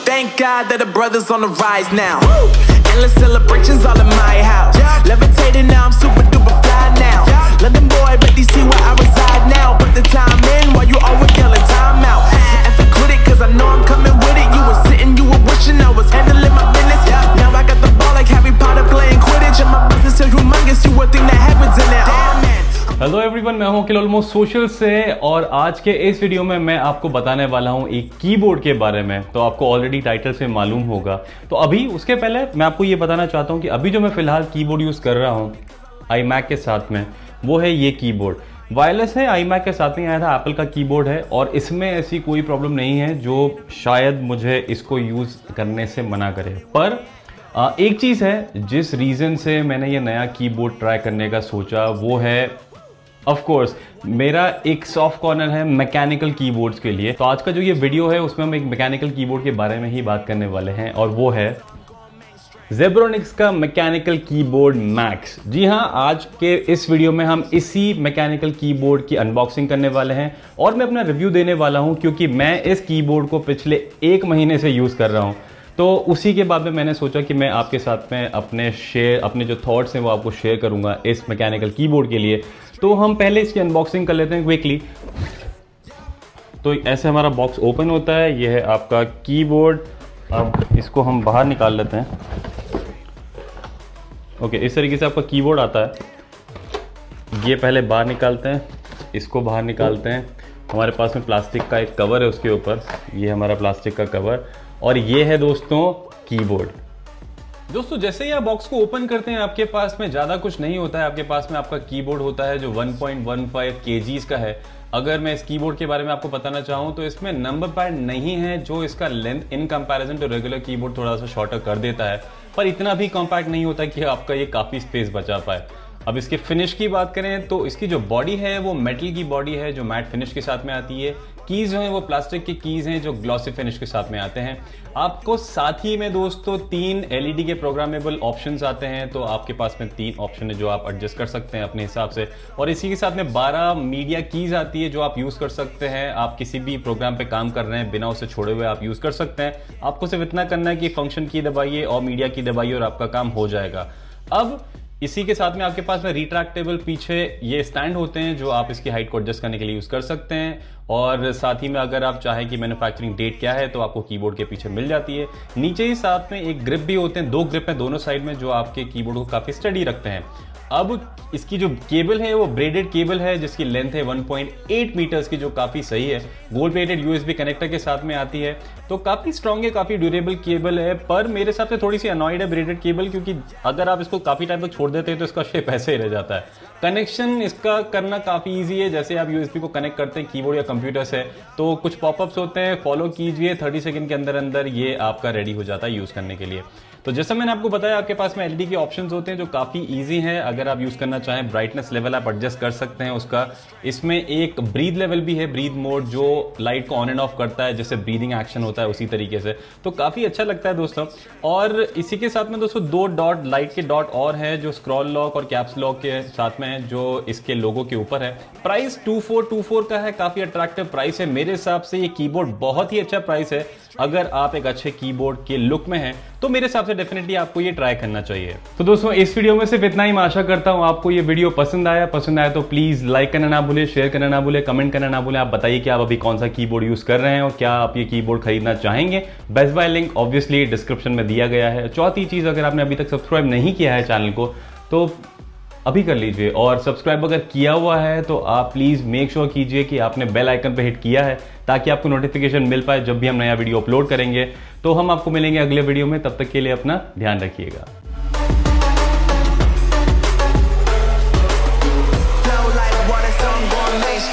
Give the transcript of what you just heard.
Thank God that the brothers on the rise now. Endless celebrations all in my house. Levitating now, I'm super duper fly now. London boy, but they see where I reside now. Put the time in while you always yelling time out. And for quit it, cause I know I'm coming with it. You were sitting, you were wishing I was handling my business. Now I got the ball like Harry Potter playing Quidditch. And my business is humongous, you would think that happens in there. Damn man. Hello everyone, मैं हूं अखिल almost social से और आज के इस video में मैं आपको बताने वाला हूं एक कीबोर्ड के बारे में। तो आपको ऑलरेडी टाइटल से मालूम होगा। तो अभी उसके पहले मैं आपको ये बताना चाहता हूं कि अभी जो मैं फिलहाल कीबोर्ड यूज़ कर रहा हूं iMac के साथ में, वो है ये कीबोर्ड। वायरलेस है, iMac के साथ में आया था, एप्पल का कीबोर्ड है और इसमें ऐसी कोई प्रॉब्लम नहीं है जो शायद मुझे इसको यूज़ करने से मना करे। पर एक चीज़ है जिस रीज़न से मैंने ये नया कीबोर्ड ट्राई करने का सोचा, वो है ऑफ कोर्स मेरा एक सॉफ्ट कॉर्नर है मैकेनिकल कीबोर्ड्स के लिए। तो आज का जो ये वीडियो है उसमें हम एक मैकेनिकल कीबोर्ड के बारे में ही बात करने वाले हैं और वो है Zebronics का मैकेनिकल कीबोर्ड मैक्स। जी हाँ, आज के इस वीडियो में हम इसी मैकेनिकल कीबोर्ड की अनबॉक्सिंग करने वाले हैं और मैं अपना रिव्यू देने वाला हूं क्योंकि मैं इस कीबोर्ड को पिछले 1 महीने से यूज़ कर रहा हूं। तो उसी के बाद में मैंने सोचा कि मैं आपके साथ में अपने जो थॉट्स हैं वो आपको शेयर करूंगा इस मैकेनिकल कीबोर्ड के लिए। तो हम पहले इसकी अनबॉक्सिंग कर लेते हैं क्विकली। तो ऐसे हमारा बॉक्स ओपन होता है, ये है आपका कीबोर्ड। अब इसको हम बाहर निकाल लेते हैं। ओके, इस तरीके से आपका कीबोर्ड आता है। ये पहले बाहर निकालते हैं, इसको बाहर निकालते हैं। हमारे पास में प्लास्टिक का एक कवर है उसके ऊपर, ये हमारा प्लास्टिक का कवर और ये है दोस्तों कीबोर्ड। दोस्तों जैसे ही आप बॉक्स को ओपन करते हैं आपके पास में ज़्यादा कुछ नहीं होता है। आपके पास में आपका कीबोर्ड होता है जो 1.15 kgs का है। अगर मैं इस कीबोर्ड के बारे में आपको बताना चाहूँ तो इसमें नंबर पैड नहीं है जो इसका length in comparison to regular keyboard थोड़ा सा शॉर्टर कर देता है, पर इतना भी कॉम्पैक्ट नहीं होता कि आपका ये काफ़ी स्पेस बचा पाए। अब इसके फिनिश की बात करें तो इसकी जो बॉडी है वो मेटल की बॉडी है जो मैट फिनिश के साथ में आती है। कीज जो हैं वो प्लास्टिक की कीज हैं जो ग्लॉसी फिनिश के साथ में आते हैं। आपको साथ ही में दोस्तों 3 LED के प्रोग्रामेबल ऑप्शंस आते हैं। तो आपके पास में 3 ऑप्शन है जो आप एडजस्ट कर सकते हैं अपने हिसाब से और इसी के साथ में 12 मीडिया कीज आती है जो आप यूज़ कर सकते हैं। आप किसी भी प्रोग्राम पे काम कर रहे हैं बिना उसे छोड़े हुए आप यूज़ कर सकते हैं। आपको सिर्फ इतना करना है कि फंक्शन की दबाइए और मीडिया की दबाइए और आपका काम हो जाएगा। अब इसी के साथ में आपके पास में रिट्रैक्टेबल पीछे ये स्टैंड होते हैं जो आप इसकी हाइट को एडजस्ट करने के लिए यूज़ कर सकते हैं और साथ ही में अगर आप चाहें कि मैन्युफैक्चरिंग डेट क्या है तो आपको कीबोर्ड के पीछे मिल जाती है। नीचे ही साथ में एक ग्रिप भी होते हैं, 2 ग्रिप हैं दोनों साइड में जो आपके कीबोर्ड को काफ़ी स्टडी रखते हैं। अब इसकी जो केबल है वो ब्रेडेड केबल है जिसकी लेंथ है 1.8 मीटर्स की, जो काफ़ी सही है। गोल्ड प्लेटेड USB कनेक्टर के साथ में आती है, तो काफ़ी स्ट्रॉन्ग है, काफ़ी ड्यूरेबल केबल है। पर मेरे हिसाब से थोड़ी सी अनॉयड है ब्रेडेड केबल, क्योंकि अगर आप इसको काफ़ी टाइम तक छोड़ देते हैं तो इसका शेप ऐसे ही रह जाता है। कनेक्शन इसका करना काफ़ी ईजी है। जैसे आप USB को कनेक्ट करते हैं कीबोर्ड या कंप्यूटर से तो कुछ पॉपअप्स होते हैं, फॉलो कीजिए, 30 सेकंड के अंदर अंदर ये आपका रेडी हो जाता है यूज़ करने के लिए। तो जैसा मैंने आपको बताया आपके पास में LED के ऑप्शंस होते हैं जो काफ़ी इजी हैं। अगर आप यूज़ करना चाहें ब्राइटनेस लेवल आप एडजस्ट कर सकते हैं उसका। इसमें एक ब्रीथ लेवल भी है, ब्रीथ मोड, जो लाइट को ऑन एंड ऑफ करता है, जैसे ब्रीदिंग एक्शन होता है उसी तरीके से। तो काफ़ी अच्छा लगता है दोस्तों। और इसी के साथ में दोस्तों 2 डॉट लाइट के डॉट और है जो स्क्रॉल लॉक और कैप्स लॉक के साथ में है जो इसके लोगो के ऊपर है। प्राइस 2424 का है, काफ़ी अट्रैक्टिव प्राइस है। मेरे हिसाब से ये कीबोर्ड बहुत ही अच्छा प्राइस है। अगर आप एक अच्छे कीबोर्ड के लुक में हैं तो मेरे हिसाब से डेफिनेटली आपको ये ट्राई करना चाहिए। तो दोस्तों इस वीडियो में सिर्फ इतना ही। मैं आशा करता हूं आपको ये वीडियो पसंद आया तो प्लीज लाइक करना ना भूलें, शेयर करना ना भूलें, कमेंट करना ना भूलें। आप बताइए कि आप अभी कौन सा कीबोर्ड यूज कर रहे हैं और क्या आप ये कीबोर्ड खरीदना चाहेंगे। Best bye link obviously description में दिया गया है। चौथी चीज, अगर आपने अभी तक सब्सक्राइब नहीं किया है चैनल को तो अभी कर लीजिए और सब्सक्राइब अगर किया हुआ है तो आप प्लीज़ मेक श्योर कीजिए कि आपने बेल आइकन पे हिट किया है ताकि आपको नोटिफिकेशन मिल पाए जब भी हम नया वीडियो अपलोड करेंगे। तो हम आपको मिलेंगे अगले वीडियो में, तब तक के लिए अपना ध्यान रखिएगा। Flow like water, so I'm gonna make